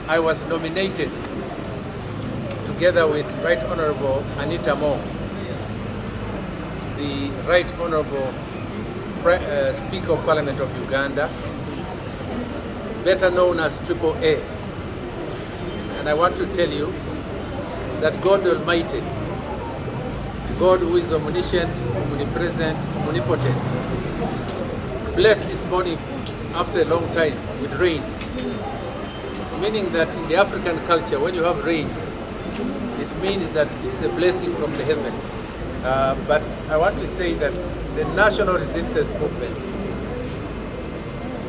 I was nominated together with Right Honorable Anita Mo, the Right Honorable Speaker of Parliament of Uganda, better known as Triple A. And I want to tell you that God Almighty, God who is omniscient, omnipresent, omnipotent, blessed this morning after a long time with rains, meaning that in the African culture, when you have rain, it means that it's a blessing from the heavens. But I want to say that the National Resistance Movement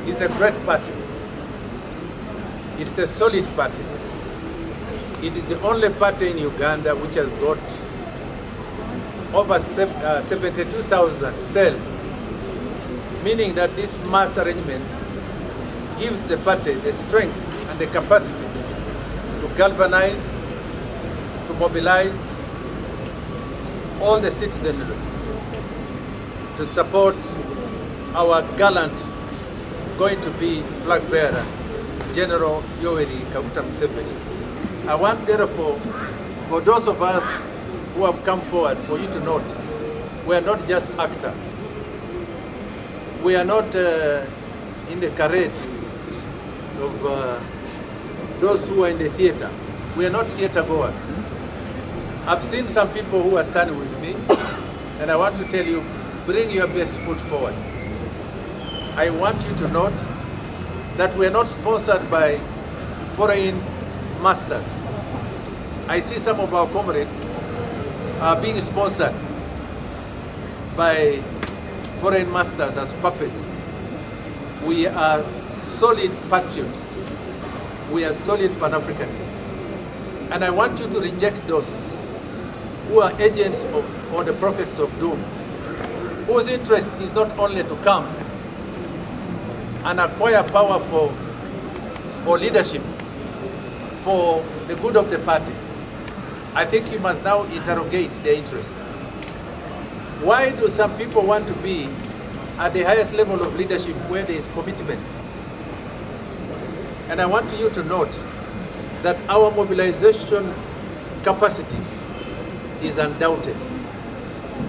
is a great party. It's a solid party. It is the only party in Uganda which has got over 72,000 cells, meaning that this mass arrangement gives the party the strength and the capacity to galvanize, to mobilize all the citizenry to support our gallant, going to be flag bearer, General Yoweri Kaguta Museveni. I want therefore, for those of us who have come forward, for you to note, we are not just actors. We are not in the parade of those who are in the theater. We are not theater goers. I've seen some people who are standing with me, and I want to tell you, bring your best foot forward. I want you to note that we are not sponsored by foreign masters. I see some of our comrades are being sponsored by foreign masters as puppets. We are solid patriots. We are solid Pan-Africanists. And I want you to reject those who are agents of, or the prophets of doom, whose interest is not only to come and acquire power for leadership, for the good of the party. I think you must now interrogate their interests. Why do some people want to be at the highest level of leadership where there is commitment? And I want you to note that our mobilization capacity is undoubted.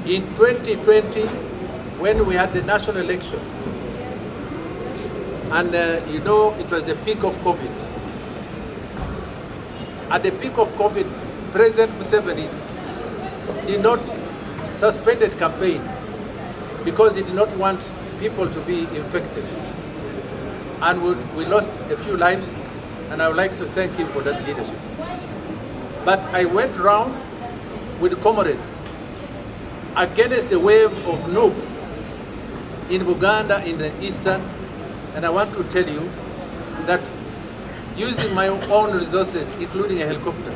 In 2020, when we had the national elections, and you know, it was the peak of COVID. At the peak of COVID, President Museveni did not suspend the campaign because he did not want people to be infected. And we lost a few lives, and I would like to thank him for that leadership. But I went round with comrades against the wave of noob in Buganda, in the eastern, and I want to tell you that using my own resources, including a helicopter,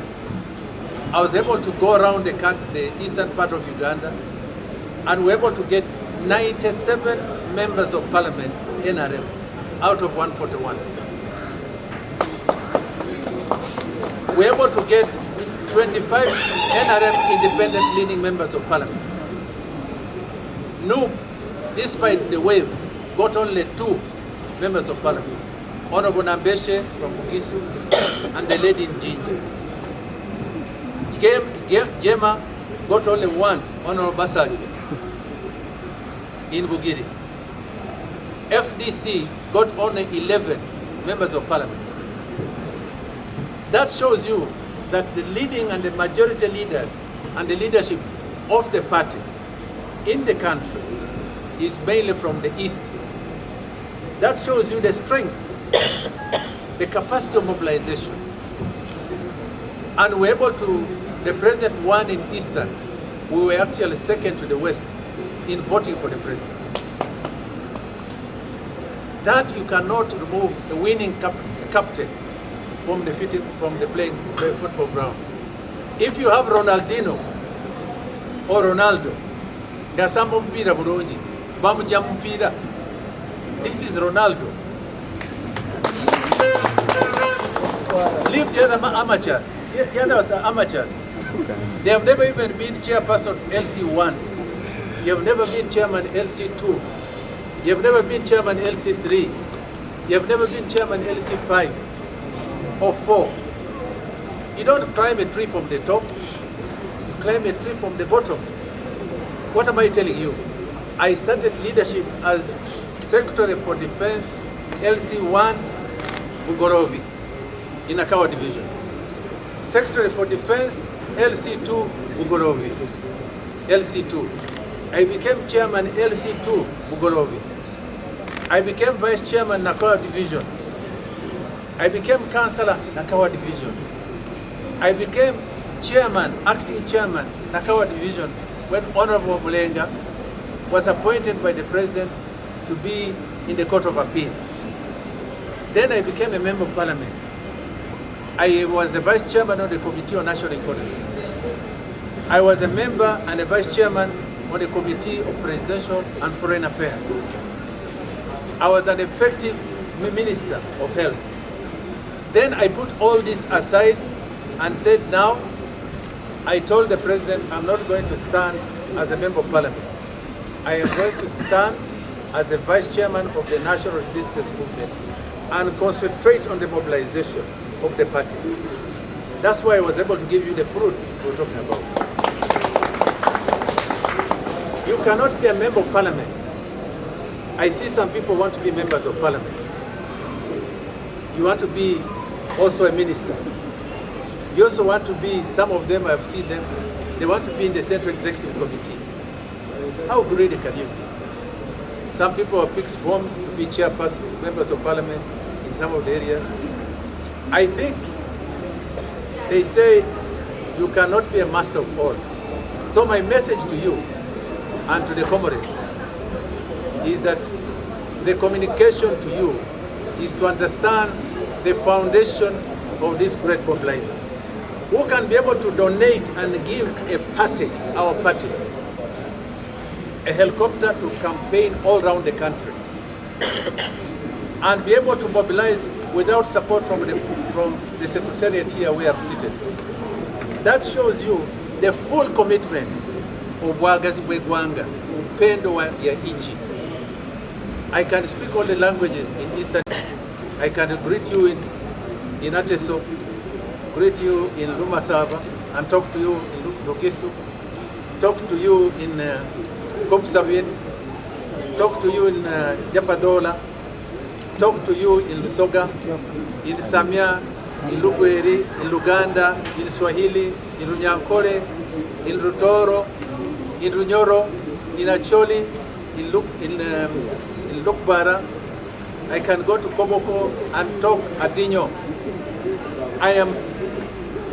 I was able to go around the eastern part of Uganda, and we were able to get 97 members of parliament, NRM, out of 141. We were able to get 25 NRM independent leading members of parliament. Noob, despite the wave, got only 2 members of parliament, Honorable Nambeshe from Bugisu and the lady in Ginger. Jema got only 1, Honorable Basali in Bugiri. FDC got only 11 members of parliament. That shows you that the leading and the majority leaders and the leadership of the party in the country is mainly from the east. That shows you the strength, the capacity of mobilization. And we're able to, the president won in eastern, we were actually second to the west in voting for the president. That you cannot remove a winning captain from the playing football ground. If you have Ronaldinho or Ronaldo, gasamba mpira bulungi, bamujja mpira. This is Ronaldo. Leave the other amateurs. The others are amateurs. They have never even been chairpersons LC1. You have never been chairman LC2. You have never been chairman LC3. You have never been chairman LC5. or 4. You don't climb a tree from the top, you climb a tree from the bottom. What am I telling you? I started leadership as Secretary for Defense, LC1, Bugorobi, in Akawa Division. Secretary for Defense, LC2, Bugorobi, LC2. I became Chairman, LC2, Bugorobi. I became Vice Chairman, Nakawa Division. I became Councillor, Nakawa Division. I became Chairman, Acting Chairman, Nakawa Division, when Honorable Mulenga was appointed by the President to be in the Court of Appeal. Then I became a Member of Parliament. I was the Vice Chairman of the Committee on National Economy. I was a member and a Vice Chairman on the Committee of Presidential and Foreign Affairs. I was an effective Minister of Health. Then I put all this aside and said, now, I told the President, I'm not going to stand as a Member of Parliament. I am going to stand as the Vice Chairman of the National Resistance Movement and concentrate on the mobilization of the party. That's why I was able to give you the fruits we're talking about. You cannot be a Member of Parliament. I see some people want to be members of Parliament. You want to be also a minister. You also want to be, some of them I've seen them, they want to be in the Central Executive Committee. How greedy can you be? Some people have picked forms to be chairpersons, members of Parliament in some of the areas. I think they say you cannot be a master of all. So my message to you and to the comrades is that the communication to you is to understand the foundation of this great mobilization. Who can be able to donate and give a party, our party, a helicopter to campaign all around the country and be able to mobilize without support from the Secretariat here where I'm seated. That shows you the full commitment of Wagazi Bwegwanga, upendo ya ichi. I can speak all the languages in Eastern. I can greet you in Teso, greet you in Lumasava, and talk to you in Lukisu, talk to you in Kopsavin, talk to you in Japadola, talk to you in Lusoga, in Samia, in Lugweri, in Luganda, in Swahili, in Runyankore, in Rutoro, in Runyoro, in Acholi, in Lukbara. I can go to Koboko and talk Adinyo. I am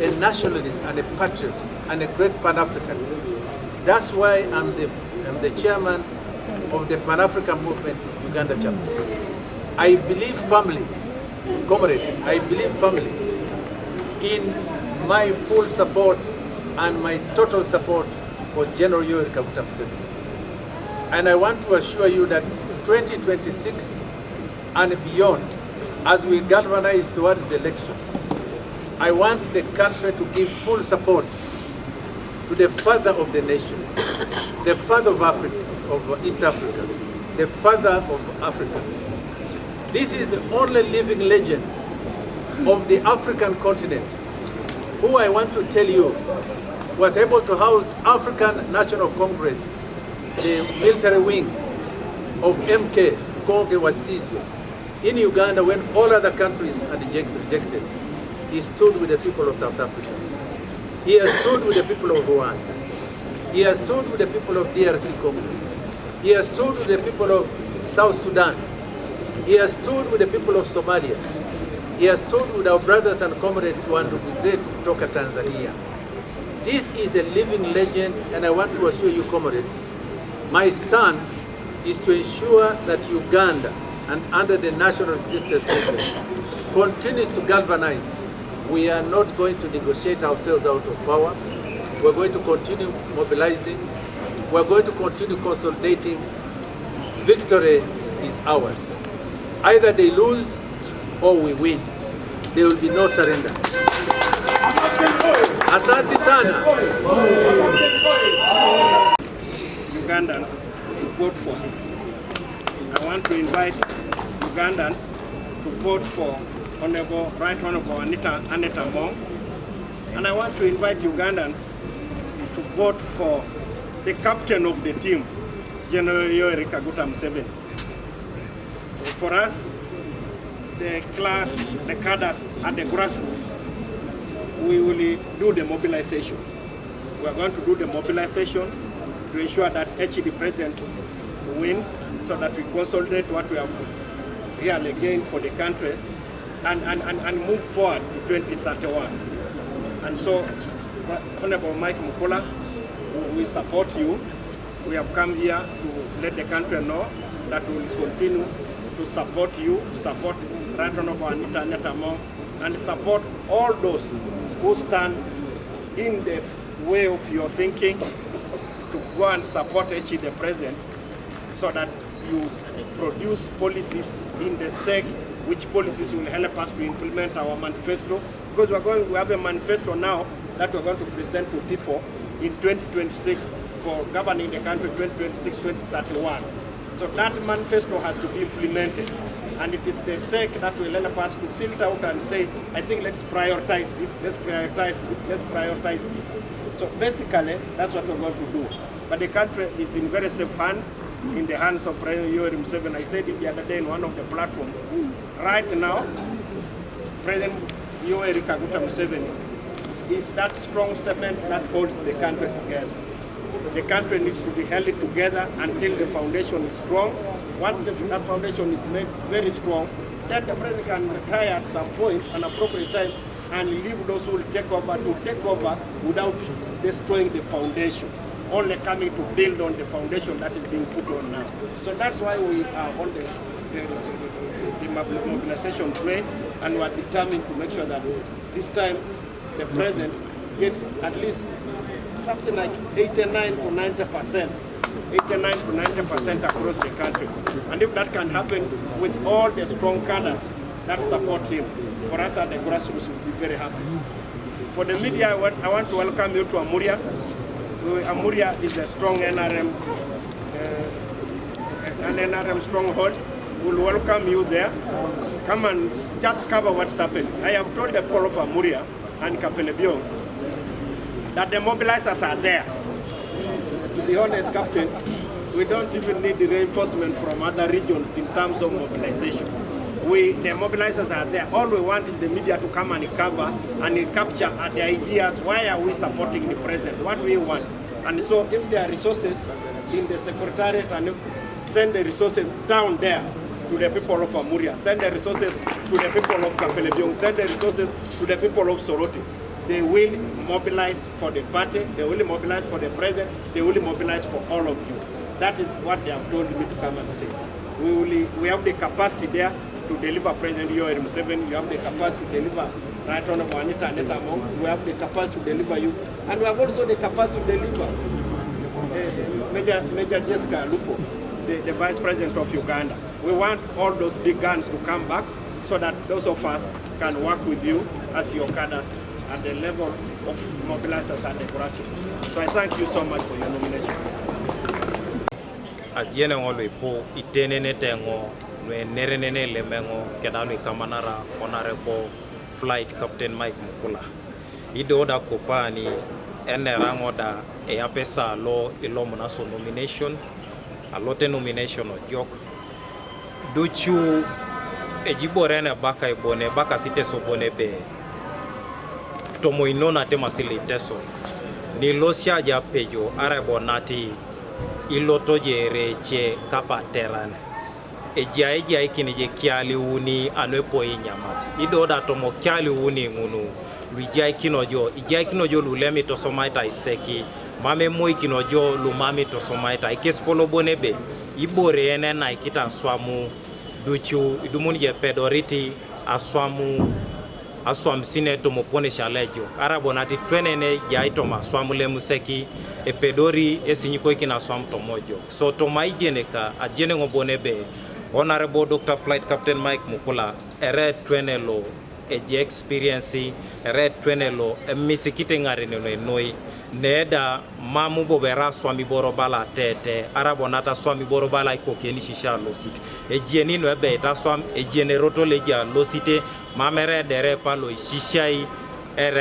a nationalist and a patriot and a great Pan-African. That's why I'm the chairman of the Pan-African Movement Uganda chapter. I believe family, comrades, I believe family in my full support and my total support for General Yoweri Kaguta Museveni. And I want to assure you that 2026 and beyond, as we galvanize towards the elections, I want the country to give full support to the father of the nation, the father of Africa, of East Africa, the father of Africa. This is the only living legend of the African continent, who I want to tell you was able to house African National Congress, the military wing of MK Konge Wasizwe, in Uganda when all other countries had rejected. He stood with the people of South Africa. He has stood with the people of Rwanda. He has stood with the people of DRC Congo. He has stood with the people of South Sudan. He has stood with the people of Somalia. He has stood with our brothers and comrades wandugu zetu kutoka Tanzania. This is a living legend, and I want to assure you, comrades, my stand is to ensure that Uganda, and under the National Resistance Movement, continues to galvanize. We are not going to negotiate ourselves out of power. We're going to continue mobilizing. We're going to continue consolidating. Victory is ours. Either they lose or we win. There will be no surrender. Asante sana. Ugandans to vote for it. I want to invite Ugandans to vote for Right Honorable Anita Mong. And I want to invite Ugandans to vote for the captain of the team, General Yoweri Kaguta Museveni. For us, the cadres at the grassroots, we will do the mobilization. We are going to do the mobilization to ensure that the president wins, so that we consolidate what we have really gained for the country and move forward to 2031. And so, Honorable Mike Mukula, we support you. We have come here to let the country know that we will continue to support you, support Right Honorable Anita Mong, and support all those who stand in the way of your thinking to go and support the president, so that you produce policies in the SEC, which policies will help us to implement our manifesto. Because we have a manifesto now that we're going to present to people in 2026 for governing the country 2026-2031. So that manifesto has to be implemented. And it is the SEC that will help us to filter out and say, I think let's prioritize this, let's prioritize this, let's prioritize this. So basically, that's what we're going to do. But the country is in very safe hands, in the hands of President Yoweri Museveni. I said it the other day in one of the platforms. Right now, President Yoweri Kaguta Museveni is that strong cement that holds the country together. The country needs to be held together until the foundation is strong. Once that foundation is made very strong, then the president can retire at some point, an appropriate time, and leave those who will take over to take over without destroying the foundation, only coming to build on the foundation that is being put on now. So that's why we are on the mobilization train, and we are determined to make sure that this time the president gets at least something like 89 to 90%. 89 to 90% across the country. And if that can happen with all the strong cadres that support him, for us at the grassroots, we'll be very happy. For the media, I want to welcome you to Amuria. Amuria is a strong NRM, an NRM stronghold. We'll welcome you there. Come and just cover what's happened. I have told the people of Amuria and Kapelebion that the mobilizers are there. To be honest, Captain, we don't even need the reinforcement from other regions in terms of mobilization. The mobilizers are there. All we want is the media to come and cover and capture the ideas. Why are we supporting the president? What do we want? And so if there are resources in the secretariat, and send the resources down there to the people of Amuria, send the resources to the people of Kapelebion, send the resources to the people of Soroti. They will mobilize for the party, they will mobilize for the president, they will mobilize for all of you. That is what they have told me to come and say. We have the capacity there to deliver President Yoweri Museveni. You have the capacity to deliver Right Honorable Anita Mong. We have the capacity to deliver you. And we have also the capacity to deliver Major Jessica Lupo, the Vice President of Uganda. We want all those big guns to come back so that those of us can work with you as your cadres at the level of mobilizers at the grassroots. So I thank you so much for your nomination. Ajene ngolwe po itenene tengo nwe nerenene lemengo kedanu kamanara honorable flight captain Mike Mukula. Ide oda kopani NRM oda apesa lo ilo munaso nomination alote nomination o jok duchu ejiborene baka ibone baka site sobone be tomo inona tema sili Teso ni losia ja pejo arabo nati iloto je reche kapa terane eja ikini je kiali uni anwepo inyamati ido da tomo kiali uni ngunu luija ikinojo lulemi to somaita iseki mame moi kinojo lumami to somaita ikespolo bonebe ibore ene na ikita swamu duchu idumuni je pedoriti aswam sine to mopone shalejo arabo nati twenene jaito maswamu le museki e pedori esinyiko ikina swam to mojo so to maijeneka ajene ngobonebe honorable Dr. Flight Captain Mike Mukula ere twenelo e je experience red twenelo e misikite ngare no noi neda mamu bobera swami borobala tete arabonata swami borobala iko keni shisha losite e jeni no ebe ta swam e jene roto leja losite mamere dere palo shishai ere